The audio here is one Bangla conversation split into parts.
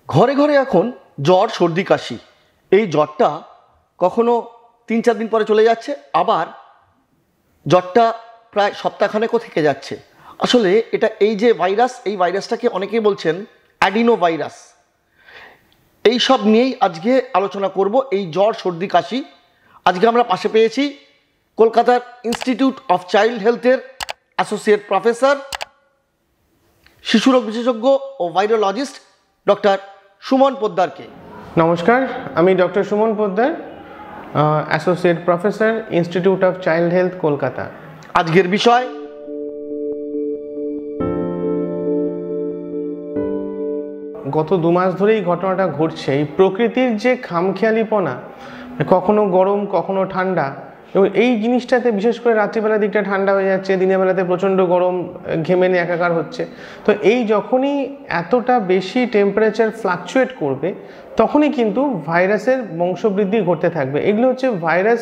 ঘরে ঘরে এখন জ্বর সর্দি কাশি। এই জ্বরটা কখনো 3-4 দিন পরে চলে যাচ্ছে, আবার জ্বরটা প্রায় সপ্তাহখানেকও থেকে যাচ্ছে। আসলে এটা এই যে ভাইরাস, এই ভাইরাসটাকে অনেকেই বলছেন অ্যাডিনো ভাইরাস। এই সব নিয়েই আজকে আলোচনা করব, এই জ্বর সর্দি কাশি। আজকে আমরা পাশে পেয়েছি কলকাতার ইনস্টিটিউট অফ চাইল্ড হেলথের অ্যাসোসিয়েট প্রফেসর, শিশুরোগ বিশেষজ্ঞ ও ভাইরোলজিস্ট ডক্টর সুমন পোদ্দারকে। নমস্কার, আমি doctor Suman Poddar, associate professor, institute of child health, Kolkata. আজকের বিষয় গত 2 মাস ধরেই ঘটনাটা ঘটছে। এই প্রকৃতির যে খামখেয়ালিপনা, কখনো গরম কখনো ঠান্ডা, এবং এই জিনিসটাতে বিশেষ করে রাত্রিবেলার দিকটা ঠান্ডা হয়ে যাচ্ছে, দিনের বেলাতে প্রচণ্ড গরম, ঘেমে নিয়ে একাকার হচ্ছে। তো এই যখনই এতটা বেশি টেম্পারেচার ফ্লাকচুয়েট করবে, তখনই কিন্তু ভাইরাসের বংশবৃদ্ধি ঘটতে থাকবে। এগুলো হচ্ছে ভাইরাস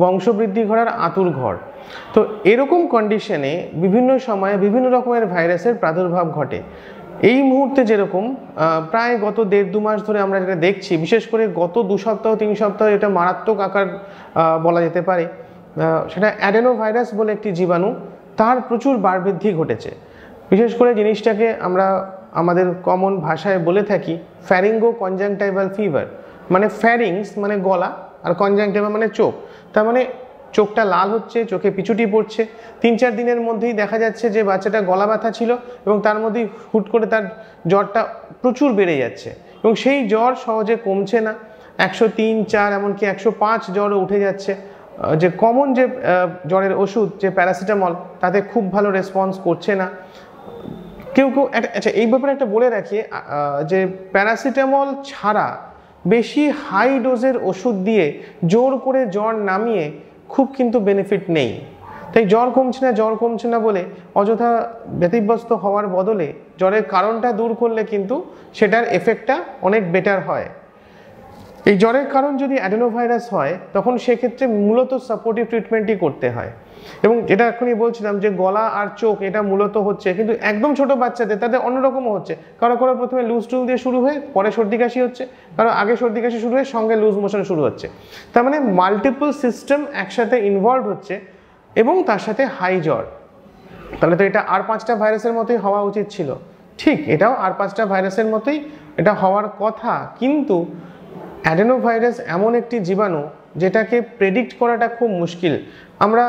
বংশবৃদ্ধি ঘটার আতুর ঘর। তো এরকম কন্ডিশনে বিভিন্ন সময়ে বিভিন্ন রকমের ভাইরাসের প্রাদুর্ভাব ঘটে। এই মুহূর্তে যেরকম প্রায় গত 1.5-2 মাস ধরে আমরা যেটা দেখছি, বিশেষ করে গত 2 সপ্তাহ 3 সপ্তাহ এটা মারাত্মক আকার বলা যেতে পারে। সেটা অ্যাডেনো ভাইরাস বলে একটি জীবাণু, তার প্রচুর বাড়বৃদ্ধি ঘটেছে। বিশেষ করে জিনিসটাকে আমরা আমাদের কমন ভাষায় বলে থাকি ফ্যারিঙ্গো কনজাংটাইভাল ফিভার। মানে ফ্যারিংস মানে গলা, আর কনজাংটাইভা মানে চোখ। তার মানে চোখটা লাল হচ্ছে, চোখে পিছুটি পড়ছে। 3-4 দিনের মধ্যেই দেখা যাচ্ছে যে বাচ্চাটা গলা ব্যথা ছিল এবং তার মধ্যেই হুট করে তার জ্বরটা প্রচুর বেড়ে যাচ্ছে, এবং সেই জ্বর সহজে কমছে না। 103, 4 এমনকি 105 জ্বরও উঠে যাচ্ছে। যে কমন যে জ্বরের ওষুধ যে প্যারাসিটামল, তাতে খুব ভালো রেসপন্স করছে না। কেউ কেউ আচ্ছা, এই ব্যাপারে একটা বলে রাখি যে প্যারাসিটামল ছাড়া বেশি হাই ডোজের ওষুধ দিয়ে জোর করে জ্বর নামিয়ে খুব কিন্তু বেনিফিট নেই। তাই জ্বর কমছে না বলে অযথা ব্যতিব্যস্ত হওয়ার বদলে জ্বরের কারণটা দূর করলে কিন্তু সেটার এফেক্টটা অনেক বেটার হয়। এই জ্বরের কারণ যদি অ্যাডেনোভাইরাস হয়, তখন সেক্ষেত্রে মূলত সাপোর্টিভ ট্রিটমেন্টই করতে হয়। এবং যেটা এখনই বলছিলাম যে গলা আর চোখ এটা মূলত হচ্ছে, কিন্তু একদম ছোট বাচ্চাদের তাদের অন্যরকমও হচ্ছে। কারো প্রথমে লুজ টুল দিয়ে শুরু হয়ে পরে সর্দি কাশি হচ্ছে, কারো আগে সর্দি কাশি শুরু হয়ে সঙ্গে লুজ মোশন শুরু হচ্ছে। তার মানে মাল্টিপল সিস্টেম একসাথে ইনভলভ হচ্ছে, এবং তার সাথে হাই জ্বর। তাহলে তো এটা আর 5টা ভাইরাসের মতোই হওয়া উচিত ছিল। ঠিক, এটাও আর 5টা ভাইরাসের মতোই এটা হওয়ার কথা, কিন্তু অ্যাডেনোভাইরাস এমন একটি জীবাণু যেটাকে প্রেডিক্ট করাটা খুব মুশকিল। আমরা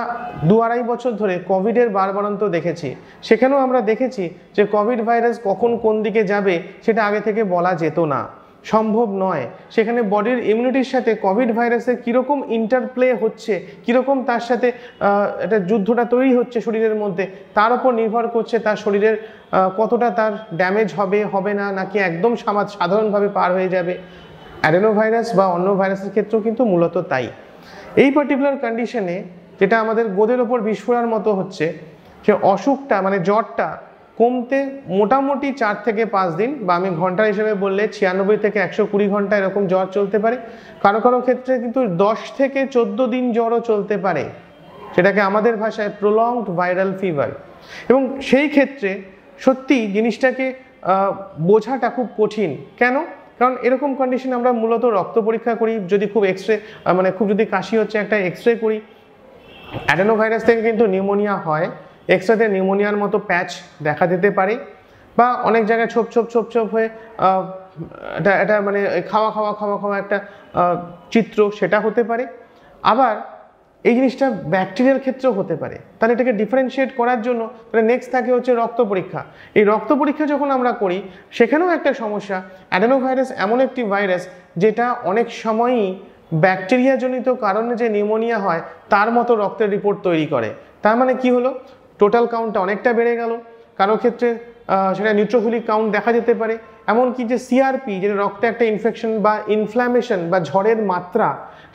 2-2.5 বছর ধরে কোভিডের বারবারন্ত দেখেছি। সেখানেও আমরা দেখেছি যে কোভিড ভাইরাস কখন কোন দিকে যাবে সেটা আগে থেকে বলা যেত না, সম্ভব নয়। সেখানে বডির ইমিউনিটির সাথে কোভিড ভাইরাসের কীরকম ইন্টারপ্লে হচ্ছে, কীরকম তার সাথে একটা যুদ্ধটা তৈরি হচ্ছে শরীরের মধ্যে, তার উপর নির্ভর করছে তার শরীরের কতটা তার ড্যামেজ হবে না, নাকি একদম সাধারণভাবে পার হয়ে যাবে। অ্যাডেনোভাইরাস বা অন্য ভাইরাসের ক্ষেত্রেও কিন্তু মূলত তাই। এই পার্টিকুলার কন্ডিশনে যেটা আমাদের গোদের ওপর বিস্ফোরণের মতো হচ্ছে, যে অসুখটা মানে জ্বরটা কমতে মোটামুটি 4 থেকে 5 দিন, বা আমি ঘন্টা হিসেবে বললে 96 থেকে 120 ঘন্টা এরকম জ্বর চলতে পারে। কারো কারো ক্ষেত্রে কিন্তু 10 থেকে 14 দিন জ্বরও চলতে পারে, সেটাকে আমাদের ভাষায় প্রলংড ভাইরাল ফিভার। এবং সেই ক্ষেত্রে সত্যি জিনিসটাকে বোঝাটা খুব কঠিন। কেন? কারণ এরকম কন্ডিশন আমরা মূলত রক্ত পরীক্ষা করি, যদি খুব খুব যদি কাশি হচ্ছে একটা এক্সরে করি। অ্যাডেনোভাইরাস থেকে কিন্তু নিউমোনিয়া হয়, এক্সরেতে নিউমোনিয়ার মতো প্যাচ দেখা দিতে পারে, বা অনেক জায়গায় ছোপ হয়ে এটা মানে খাওয়া একটা চিত্র সেটা হতে পারে। আবার এই জিনিসটা ব্যাকটেরিয়ার ক্ষেত্রেও হতে পারে। তাহলে এটাকে ডিফারেন্সিয়েট করার জন্য তাহলে নেক্সট থাকে হচ্ছে রক্ত পরীক্ষা। এই রক্ত পরীক্ষা যখন আমরা করি, সেখানেও একটা সমস্যা। অ্যাডেনোভাইরাস এমন একটি ভাইরাস যেটা অনেক সময়ই ব্যাকটেরিয়াজনিত কারণে যে নিউমোনিয়া হয় তার মতো রক্তের রিপোর্ট তৈরি করে। তার মানে কি হলো, টোটাল কাউন্টটা অনেকটা বেড়ে গেল। কারো ক্ষেত্রে সেটা নিউট্রোফিলিক কাউন্ট দেখা যেতে পারে। এমনকি যে সিআরপি, যেটা রক্তে একটা ইনফেকশন বা ইনফ্ল্যামেশন বা ঝড়ের মাত্রা,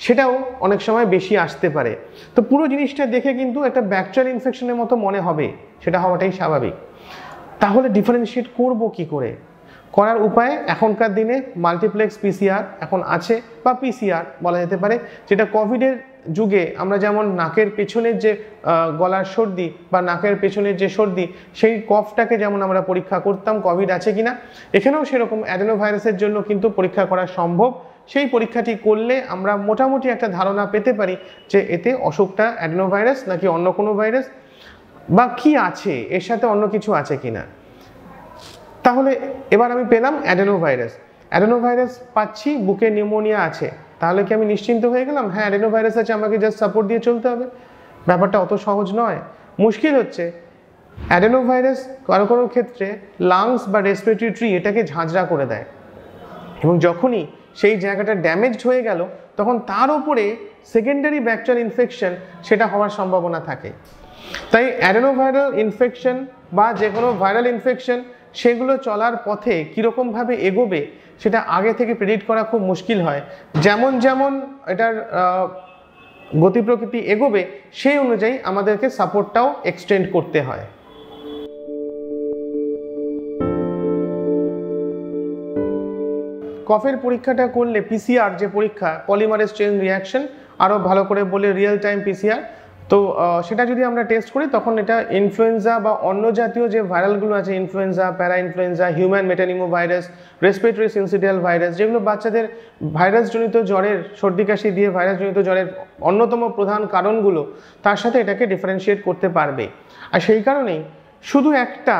সেটাও অনেক সময় বেশি আসতে পারে। তো পুরো জিনিসটা দেখে কিন্তু একটা ব্যাকটেরিয়াল ইনফেকশনের মতো মনে হবে, সেটা হওয়াটাই স্বাভাবিক। তাহলে ডিফারেন্সিয়েট করব কি করে? করার উপায় এখনকার দিনে মাল্টিপ্লেক্স পিসিআর এখন আছে, বা পিসিআর বলা যেতে পারে, যেটা কোভিডের যুগে আমরা যেমন নাকের পেছনের যে গলার সর্দি বা নাকের পেছনের যে সর্দি সেই কফটাকে যেমন আমরা পরীক্ষা করতাম কোভিড আছে কিনা, এখানেও সেরকম অ্যাডেনোভাইরাসের জন্য কিন্তু পরীক্ষা করা সম্ভব। সেই পরীক্ষাটি করলে আমরা মোটামুটি একটা ধারণা পেতে পারি যে এতে অসুখটা অ্যাডেনোভাইরাস নাকি অন্য কোনো ভাইরাস, বা কি আছে এর সাথে অন্য কিছু আছে কিনা। তাহলে এবার আমি পেলাম অ্যাডেনোভাইরাস, অ্যাডেনোভাইরাস পাচ্ছি, বুকে নিউমোনিয়া আছে, তাহলে কি আমি নিশ্চিন্ত হয়ে গেলাম হ্যাঁ অ্যাডেনোভাইরাস আছে, আমাকে জাস্ট সাপোর্ট দিয়ে চলতে হবে? ব্যাপারটা অত সহজ নয়। মুশকিল হচ্ছে অ্যাডেনোভাইরাস কারো কারো ক্ষেত্রে লাংস বা রেসপিরেটরি ট্রি এটাকে ঝাঁঝরা করে দেয়, এবং যখনই সেই জায়গাটা ড্যামেজড হয়ে গেল তখন তার উপরে সেকেন্ডারি ব্যাকটেরিয়াল ইনফেকশন সেটা হওয়ার সম্ভাবনা থাকে। তাই অ্যাডেনোভাইরাল ইনফেকশন বা যে কোনো ভাইরাল ইনফেকশন সেগুলো চলার পথে কীরকমভাবে এগোবে সেটা আগে থেকে প্রেডিক্ট করা খুব মুশকিল হয়। যেমন যেমন এটার গতি প্রকৃতি এগোবে সেই অনুযায়ী আমাদেরকে সাপোর্টটাও এক্সটেন্ড করতে হয়। কফের পরীক্ষাটা করলে পিসিআর যে পরীক্ষা, পলিমারেজ চেইন রিয়াকশন, আরও ভালো করে বলে রিয়েল টাইম পিসিআর, তো সেটা যদি আমরা টেস্ট করি তখন এটা ইনফ্লুয়েঞ্জা বা অন্য জাতীয় যে ভাইরালগুলো আছে, influenza, para influenza, human metapneumo virus, respiratory syncytial virus, যেগুলো বাচ্চাদের ভাইরাসজনিত জ্বরের, সর্দি কাশি দিয়ে ভাইরাসজনিত জ্বরের অন্যতম প্রধান কারণগুলো, তার সাথে এটাকে ডিফারেন্সিয়েট করতে পারবে। আর সেই কারণেই শুধু একটা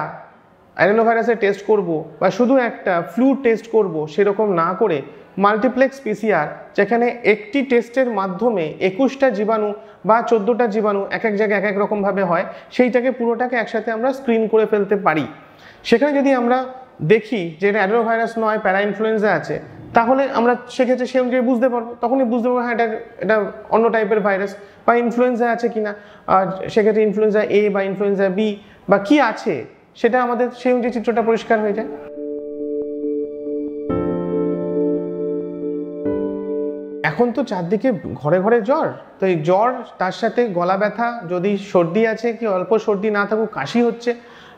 অ্যাডেনোভাইরাসের টেস্ট করব বা শুধু একটা ফ্লু টেস্ট করব সেরকম না করে মাল্টিপ্লেক্স পিসিআর, যেখানে একটি টেস্টের মাধ্যমে 21টা জীবাণু বা 14টা জীবাণু এক এক জায়গায় এক এক রকমভাবে হয়, সেইটাকে পুরোটাকে একসাথে আমরা স্ক্রিন করে ফেলতে পারি। সেখানে যদি আমরা দেখি যে এটা অ্যাডেনোভাইরাস নয়, প্যারা ইনফ্লুয়েঞ্জা আছে, তাহলে আমরা সেক্ষেত্রে সে অনুযায়ী বুঝতে পারবো, তখনই বুঝতে পারবো হ্যাঁ এটা অন্য টাইপের ভাইরাস, বা ইনফ্লুয়েঞ্জা আছে কিনা, আর সেক্ষেত্রে ইনফ্লুয়েঞ্জা এ বা ইনফ্লুয়েঞ্জা বি বা কি আছে সেটা আমাদের সেই অনুযায়ী চিত্রটা পরিষ্কার হয়ে যায়। এখন তো চারদিকে ঘরে ঘরে জ্বর, তো এই জ্বর তার সাথে গলা ব্যথা, যদি সর্দি আছে কি অল্প সর্দি না থাকুক কাশি হচ্ছে,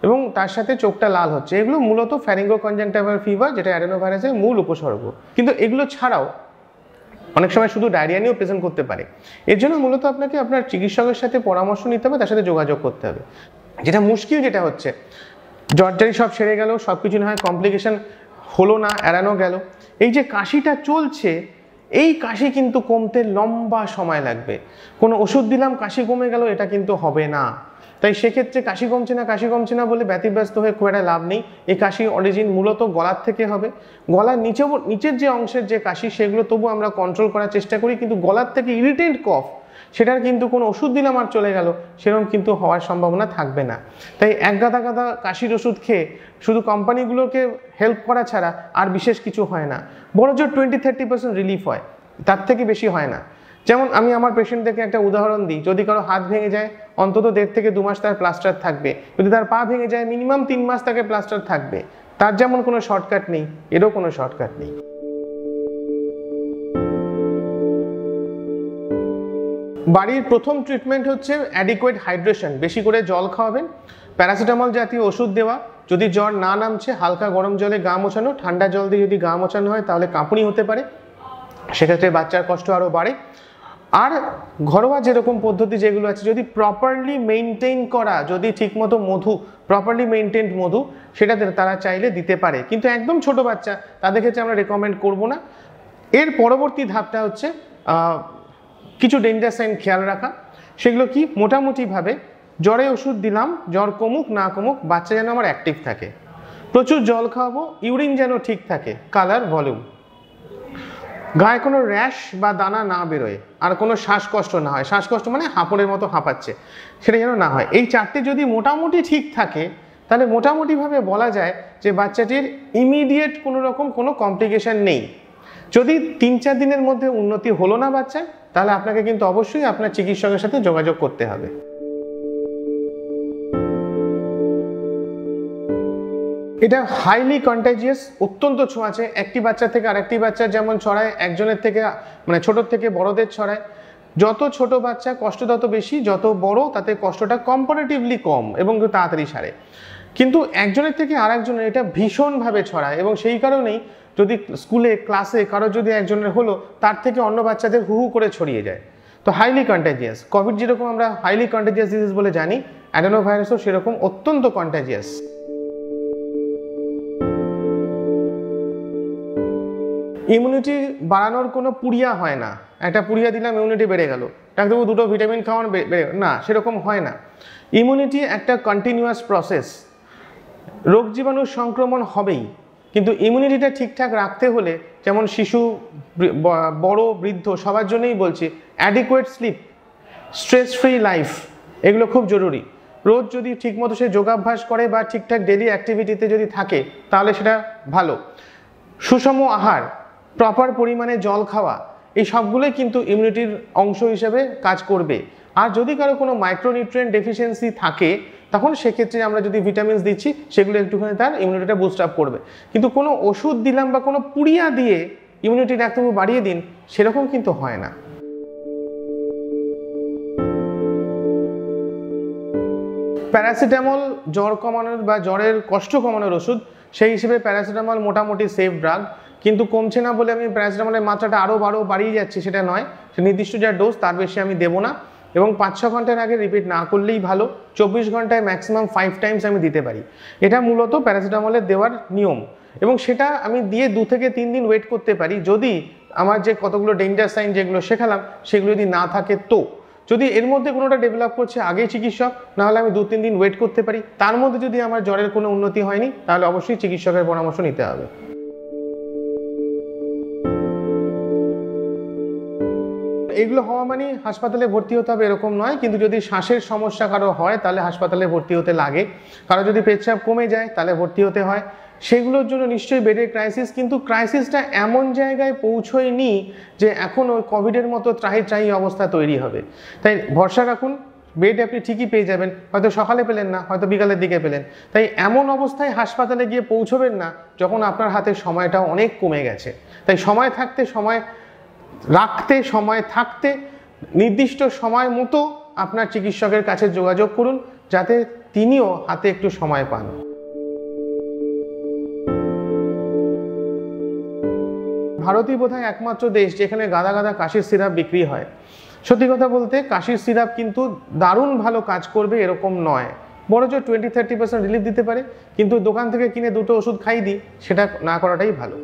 এবং তার সাথে চোখটা লাল হচ্ছে, এগুলো মূলত ফ্যারিঙ্গো কনজাংটিভাল ফিভার, যেটা অ্যাডেনোভাইরাসের মূল উপসর্গ। কিন্তু এগুলো ছাড়াও অনেক সময় শুধু ডায়রিয়া নিয়েও প্রেজেন্ট করতে পারে। এর জন্য মূলত আপনাকে আপনার চিকিৎসকের সাথে পরামর্শ নিতে হবে, তার সাথে যোগাযোগ করতে হবে। যেটা মুশকিল যেটা হচ্ছে, জ্বরটারি সব সেরে গেল, সব কিছু না হয় কমপ্লিকেশন হলো না, এড়ানো গেল, এই যে কাশিটা চলছে, এই কাশি কিন্তু কমতে লম্বা সময় লাগবে। কোনো ওষুধ দিলাম কাশি কমে গেল, এটা কিন্তু হবে না। তাই সেক্ষেত্রে কাশি কমছে না বলে ব্যতিব্যস্ত হয়ে খুব একটা লাভ নেই। এই কাশি অরিজিন মূলত গলার থেকে হবে। গলার নিচের যে অংশের যে কাশি সেগুলো তবু আমরা কন্ট্রোল করার চেষ্টা করি, কিন্তু গলার থেকে ইরিটেন্ট কফ সেটার কিন্তু কোনো ওষুধ দিলাম আর চলে গেল সেরকম কিন্তু হওয়ার সম্ভাবনা থাকবে না। তাই এক গাদা কাশির ওষুধ খেয়ে শুধু কোম্পানিগুলোকে হেল্প করা ছাড়া আর বিশেষ কিছু হয় না। বড় জোর 20-30% রিলিফ হয়, তার থেকে বেশি হয় না। যেমন আমি আমার পেশেন্টদেরকে একটা উদাহরণ দিই, যদি কারো হাত ভেঙে যায় অন্তত 1.5 থেকে 2 মাস তার প্লাস্টার থাকবে, যদি তার পা ভেঙে যায় মিনিমাম 3 মাস তাকে প্লাস্টার থাকবে। তার যেমন কোনো শর্টকাট নেই, এরও কোনো শর্টকাট নেই। বাড়ির প্রথম ট্রিটমেন্ট হচ্ছে অ্যাডিকুয়েট হাইড্রেশন, বেশি করে জল খাওয়াবেন, প্যারাসিটামল জাতীয় ওষুধ দেওয়া, যদি জ্বর না নামছে হালকা গরম জলে গা মোছানো, ঠান্ডা জল দিয়ে যদি গা মোছানো হয় তাহলে কাঁপুনি হতে পারে, সেক্ষেত্রে বাচ্চার কষ্ট আরও বাড়ে। আর ঘরোয়া যেরকম পদ্ধতি যেগুলো আছে, যদি প্রপারলি মেনটেন করা, যদি ঠিকমতো প্রপারলি মেনটেনড মধু সেটা তারা চাইলে দিতে পারে, কিন্তু একদম ছোট বাচ্চা তাদের ক্ষেত্রে আমরা রেকমেন্ড করব না। এর পরবর্তী ধাপটা হচ্ছে কিছু ডেঞ্জার সাইন খেয়াল রাখা। সেগুলো কি? মোটামুটিভাবে জ্বরে ওষুধ দিলাম, জ্বর কমুক না কমুক বাচ্চা যেন আমার অ্যাক্টিভ থাকে, প্রচুর জল খাওয়াবো, ইউরিন যেন ঠিক থাকে, কালার, ভলিউম, গায়ে কোনো র্যাশ বা দানা না বেরোয়, আর কোনো শ্বাসকষ্ট না হয়, শ্বাসকষ্ট মানে হাঁপড়ের মতো হাঁপাচ্ছে সেটা যেন না হয়। এই চারটে যদি মোটামুটি ঠিক থাকে তাহলে মোটামুটিভাবে বলা যায় যে বাচ্চাটির ইমিডিয়েট কোনো কমপ্লিকেশন নেই। যদি 3-4 দিনের মধ্যে উন্নতি হলো না বাচ্চার, তাহলে আপনাকে কিন্তু অবশ্যই আপনার চিকিৎসকের সাথে যোগাযোগ করতে হবে। এটা হাইলি কন্টাজিয়াস, অত্যন্ত ছোঁয়াচে, একটি বাচ্চা থেকে আরেকটি বাচ্চা যেমন ছড়ায়, একজনের থেকে মানে ছোটোর থেকে বড়দের ছড়ায়। যত ছোট বাচ্চা কষ্ট তত বেশি, যত বড় তাতে কষ্টটা কম্পারেটিভলি কম এবং তাড়াতাড়ি সারে। কিন্তু একজনের থেকে আরেকজনের এটা ভীষণভাবে ছড়ায়, এবং সেই কারণেই যদি স্কুলে ক্লাসে কারো যদি একজনের হলো, তার থেকে অন্য বাচ্চাদের হু হু করে ছড়িয়ে যায়। তো হাইলি কন্টাজিয়াস, কোভিড যেরকম আমরা হাইলি কন্টাজিয়াস ডিজিজ বলে জানি, অ্যাডেনোভাইরাসও সেরকম অত্যন্ত কন্টাজিয়াস। ইমিউনিটি বাড়ানোর কোনো পুড়িয়া হয় না, একটা পুড়িয়া দিলাম ইমিউনিটি বেড়ে গেল, ডাক্তারবাবু দুটো ভিটামিন খাওয়ান বেড়ে না, সেরকম হয় না। ইমিউনিটি একটা কন্টিনিউয়াস প্রসেস, রোগ জীবাণুর সংক্রমণ হবেই, কিন্তু ইমিউনিটিটা ঠিকঠাক রাখতে হলে যেমন শিশু, বড়, বৃদ্ধ সবার জন্যই বলছি adequate sleep, stress free life, এগুলো খুব জরুরি। রোজ যদি ঠিকমতো সে যোগাভ্যাস করে বা ঠিকঠাক ডেলি অ্যাক্টিভিটিতে যদি থাকে তাহলে সেটা ভালো। সুষম আহার, প্রপার পরিমাণে জল খাওয়া, এই সবগুলোই কিন্তু ইমিউনিটির অংশ হিসেবে কাজ করবে। আর যদি কারো কোনো মাইক্রোনিউট্রিয়েন্ট ডেফিসিয়েন্সি থাকে তখন সেক্ষেত্রে আমরা যদি ভিটামিনস দিচ্ছি সেগুলো একটুখানি তার ইমিউনিটিটা বুস্ট আপ করবে। কিন্তু কোনো ওষুধ দিলাম বা কোনো পুড়িয়া দিয়ে ইমিউনিটি ডাক্তারবাবু বাড়িয়ে দিন, সেরকম কিন্তু হয় না। প্যারাসিটামল জ্বর কমানোর বা জ্বরের কষ্ট কমানোর ওষুধ, সেই হিসেবে প্যারাসিটামল মোটামুটি সেফ ড্রাগ, কিন্তু কমছে না বলে আমি প্যারাসিটামলের মাত্রাটা আরও বাড়িয়ে যাচ্ছি সেটা নয়। সে নির্দিষ্ট যা ডোজ তার বেশি আমি দেবো না, এবং 5-6 ঘন্টার আগে রিপিট না করলেই ভালো। 24 ঘন্টায় ম্যাক্সিমাম 5 টাইমস আমি দিতে পারি, এটা মূলত প্যারাসিটামলের দেওয়ার নিয়ম। এবং সেটা আমি দিয়ে 2 থেকে 3 দিন ওয়েট করতে পারি, যদি আমার যে কতগুলো ডেঞ্জার সাইন যেগুলো শেখালাম সেগুলো যদি না থাকে। তো যদি এর মধ্যে কোনোটা ডেভেলপ করছে আগেই চিকিৎসক, নাহলে আমি 2-3 দিন ওয়েট করতে পারি। তার মধ্যে যদি আমার জ্বরের কোনো উন্নতি হয়নি তাহলে অবশ্যই চিকিৎসকের পরামর্শ নিতে হবে। এগুলো হওয়া মানে হাসপাতালে ভর্তি হতে হবে এরকম নয়, কিন্তু যদি শ্বাসের সমস্যা কারো হয় তাহলে হাসপাতালে ভর্তি হতে লাগে, কারো যদি পেচ্ছাপ কমে যায় তাহলে ভর্তি হতে হয়, সেগুলোর জন্য নিশ্চয়ই বেডের ক্রাইসিস। কিন্তু ক্রাইসিসটা এমন জায়গায় পৌঁছয়নি যে এখন ওই কোভিডের মতো ত্রাহি অবস্থা তৈরি হবে। তাই ভরসা রাখুন, বেড আপনি ঠিকই পেয়ে যাবেন, হয়তো সকালে পেলেন না, হয়তো বিকালের দিকে পেলেন। তাই এমন অবস্থায় হাসপাতালে গিয়ে পৌঁছবেন না যখন আপনার হাতে সময়টা অনেক কমে গেছে। তাই সময় থাকতে, সময় রাখতে, সময় থাকতে নির্দিষ্ট সময় মতো আপনার চিকিৎসকের কাছে যোগাযোগ করুন, যাতে তিনিও হাতে একটু সময় পান। ভারতই বোধহয় একমাত্র দেশ যেখানে গাদা গাদা কাশির সিরাপ বিক্রি হয়। সত্যি কথা বলতে কাশির সিরাপ কিন্তু দারুণ ভালো কাজ করবে এরকম নয়, বড়জোর 20-30% রিলিফ দিতে পারে, কিন্তু দোকান থেকে কিনে দুটো ওষুধ খাই দিই, সেটা না করাটাই ভালো।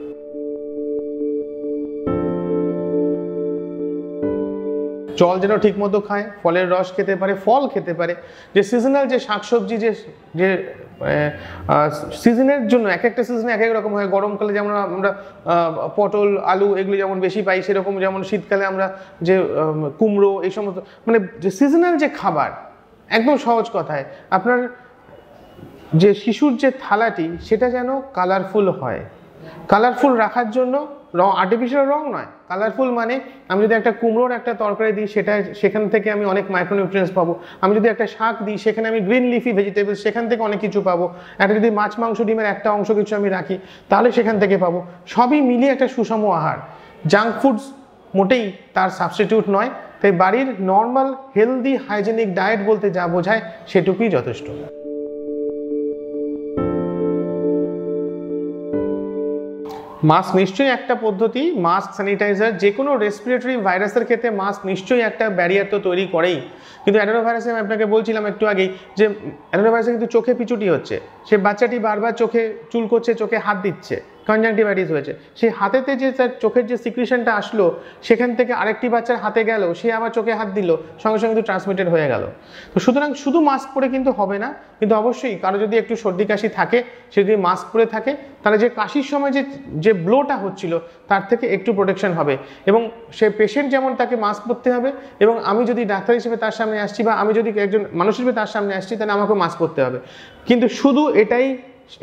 জল যেন ঠিক মতো খায়, ফলের রস খেতে পারে, ফল খেতে পারে, যে সিজনাল যে শাকসবজি যে সিজনের জন্য এক একটা সিজনে এক এক রকম হয়। গরমকালে যেমন আমরা পটল, আলু এগুলো যেমন বেশি পাই, সেরকম যেমন শীতকালে আমরা যে কুমড়ো, এই সমস্ত মানে যে সিজনাল যে খাবার। একদম সহজ কথায় আপনার যে শিশুর যে থালাটি সেটা যেন কালারফুল হয়। কালারফুল রাখার জন্য রং, আর্টিফিশিয়াল রং নয়, কালারফুল মানে আমি যদি একটা কুমড়োর একটা তরকারি দিই সেখান থেকে আমি অনেক মাইক্রোনিউট্রিয়েন্টস পাবো। আমি যদি একটা শাক দিই সেখানে আমি গ্রিন লিফি ভেজিটেবলস সেখান থেকে অনেক কিছু পাবো। একটা যদি মাছ মাংস ডিমের একটা অংশ কিছু আমি রাখি তাহলে সেখান থেকে পাবো। সবই মিলিয়ে একটা সুষম আহার। জাঙ্ক ফুডস মোটেই তার সাবস্টিটিউট নয়। তাই বাড়ির নর্মাল হেলদি হাইজেনিক ডায়েট বলতে যা বোঝায় সেটুকুই যথেষ্ট। মাস্ক নিশ্চয়ই একটা পদ্ধতি, মাস্ক, স্যানিটাইজার, যে কোনো রেসপিরেটরি ভাইরাসের ক্ষেত্রে মাস্ক নিশ্চয়ই একটা ব্যারিয়ার তো তৈরি করেই। কিন্তু অ্যাডেনোভাইরাসে আমি আপনাকে বলছিলাম একটু আগেই যে অ্যাডেনোভাইরাসে কিন্তু চোখে পিছুটি হচ্ছে। সে বাচ্চাটি বারবার চোখে চুল করছে, চোখে হাত দিচ্ছে, কনজাংটিভাইটিস হয়েছে, সেই হাতেতে যে তার চোখের যে সিক্রিশনটা আসলো সেখান থেকে আরেকটি বাচ্চার হাতে গেল, সে আবার চোখে হাত দিল, সঙ্গে সঙ্গে কিন্তু ট্রান্সমিটেড হয়ে গেল। তো সুতরাং শুধু মাস্ক পরে কিন্তু হবে না, কিন্তু অবশ্যই কারো যদি একটু সর্দি কাশি থাকে, সে যদি মাস্ক পরে থাকে তাহলে যে কাশির সময় যে ব্লোটা হচ্ছিল তার থেকে একটু প্রোটেকশন হবে। এবং সে পেশেন্ট যেমন তাকে মাস্ক পরতে হবে, এবং আমি যদি ডাক্তার হিসেবে তার সামনে আসছি বা আমি যদি একজন মানুষ হিসেবে তার সামনে আসছি তাহলে আমাকে মাস্ক পরতে হবে। কিন্তু শুধু এটাই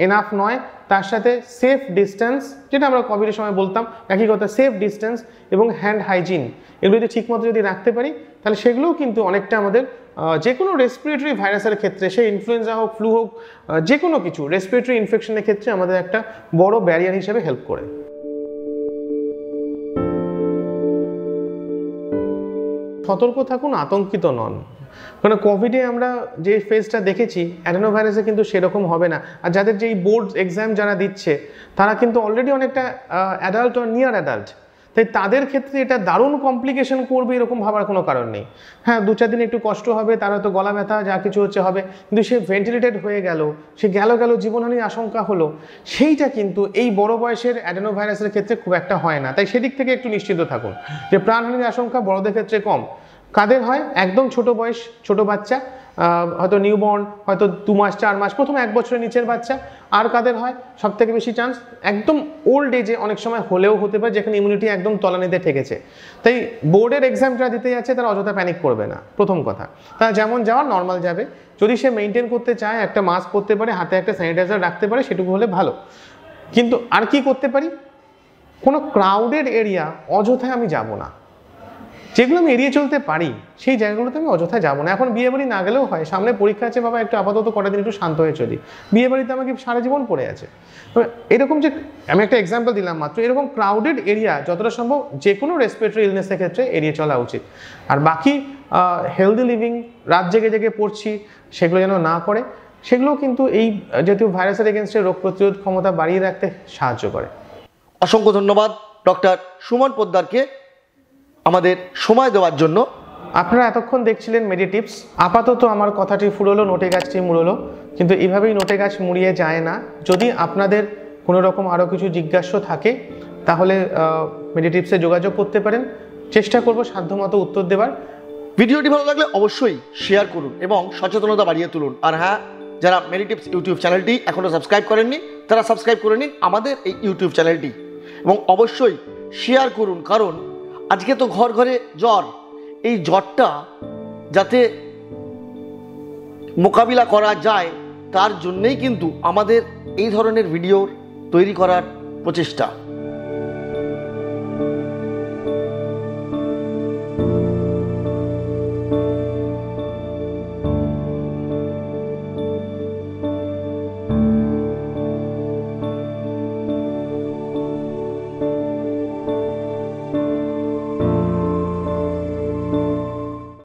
এনাফ নয়, তার সাথে সেফ ডিস্টেন্স, যেটা আমরা কোভিডের সময় বলতাম একই কথা, সেফ ডিস্টেন্স এবং হ্যান্ড হাইজিন, এগুলো যদি ঠিকমতো যদি রাখতে পারি তাহলে সেগুলোও কিন্তু অনেকটা আমাদের যে কোনো রেসপিরেটরি ভাইরাসের ক্ষেত্রে, সে ইনফ্লুয়েঞ্জা হোক, ফ্লু হোক, যে কোনো কিছু রেসপিরেটরি ইনফেকশনের ক্ষেত্রে আমাদের একটা বড় ব্যারিয়ার হিসেবে হেল্প করে। সতর্ক থাকুন, আতঙ্কিত নন। কারণ কোভিডে আমরা যে ফেজটা দেখেছি, অ্যাডেনোভাইরাসে কিন্তু সেরকম হবে না। আর যাদের যেই বোর্ড এক্সাম যারা দিচ্ছে তারা কিন্তু অলরেডি অনেকটা অ্যাডাল্ট আর নিয়ার অ্যাডাল্ট, তাই তাদের ক্ষেত্রে এটা দারুণ কমপ্লিকেশন করবে এরকম ভাবার কোনো কারণ নেই। হ্যাঁ, 2-4 দিন একটু কষ্ট হবে, তার হয়তো গলা ব্যথা যা কিছু হচ্ছে হবে, কিন্তু সে ভেন্টিলেটেড হয়ে গেল, সে গেল জীবনহানির আশঙ্কা হলো, সেইটা কিন্তু এই বড় বয়সের অ্যাডেনোভাইরাসের ক্ষেত্রে খুব একটা হয় না। তাই সেদিক থেকে একটু নিশ্চিত থাকুন যে প্রাণহানির আশঙ্কা বড়দের ক্ষেত্রে কম। কাদের হয়? একদম ছোট বয়স, ছোট বাচ্চা, হয়তো নিউবর্ন, হয়তো 2 মাস 4 মাস, প্রথম 1 বছরের নিচের বাচ্চা। আর কাদের হয় সব থেকে বেশি চান্স? একদম ওল্ড এজে অনেক সময় হলেও হতে পারে, যেখানে ইমিউনিটি একদম তলানিতে ঠেকেছে। তাই বোর্ডের এক্সাম যারা দিতে যাচ্ছে তারা অযথা প্যানিক করবে না, প্রথম কথা। তারা যেমন যাওয়ার নর্মাল যাবে, যদি সে মেনটেন করতে চায়, একটা মাস্ক পরতে পারে, হাতে একটা স্যানিটাইজার রাখতে পারে, সেটুকু হলে ভালো। কিন্তু আর কি করতে পারি? কোনো ক্রাউডেড এরিয়া অযথায় আমি যাব না। যেগুলো আমি এড়িয়ে চলতে পারি সেই জায়গাগুলোতে আমি অযথা যাবো না। এখন বিয়ে বাড়ি না গেলেও হয়, সামনে পরীক্ষা আছে বাবা, একটু আপাতত কটা দিন একটু শান্ত হয়ে চলি। বিয়ে বাড়িতে আমাকে সারা জীবন পড়ে আছে। এরকম যে আমি একটা এক্সাম্পল দিলাম মাত্র, এরকম ক্রাউডেড এরিয়া যতটা সম্ভব যে কোনো রেসপিরেটরি ইলনেসের ক্ষেত্রে এড়িয়ে চলা উচিত। আর বাকি হেলদি লিভিং, রাত জেগে জেগে পড়ছি, সেগুলো যেন না করে। সেগুলো কিন্তু এই যেহেতু ভাইরাসের এগেনস্টে রোগ প্রতিরোধ ক্ষমতা বাড়িয়ে রাখতে সাহায্য করে। অসংখ্য ধন্যবাদ ডক্টর সুমন পোদ্দারকে আমাদের সময় দেওয়ার জন্য। আপনারা এতক্ষণ দেখছিলেন মেডিটিপস। আপাতত আমার কথাটি ফুরলো, নোটে গাছটি মুড়লো, কিন্তু এইভাবেই নোটে গাছ মুড়িয়ে যায় না। যদি আপনাদের কোনো রকম আরও কিছু জিজ্ঞাসা থাকে তাহলে মেডিটিপসে যোগাযোগ করতে পারেন, চেষ্টা করব সাধ্যমতো উত্তর দেওয়ার। ভিডিওটি ভালো লাগলে অবশ্যই শেয়ার করুন এবং সচেতনতা বাড়িয়ে তুলুন। আর হ্যাঁ, যারা মেডিটিপস ইউটিউব চ্যানেলটি এখনও সাবস্ক্রাইব করেননি তারা সাবস্ক্রাইব করে নিন আমাদের এই ইউটিউব চ্যানেলটি, এবং অবশ্যই শেয়ার করুন, কারণ আজকে তো ঘর ঘরে জ্বর। এই জ্বরটা যাতে মোকাবিলা করা যায় তার জন্যেই কিন্তু আমাদের এই ধরনের ভিডিও তৈরি করার প্রচেষ্টা।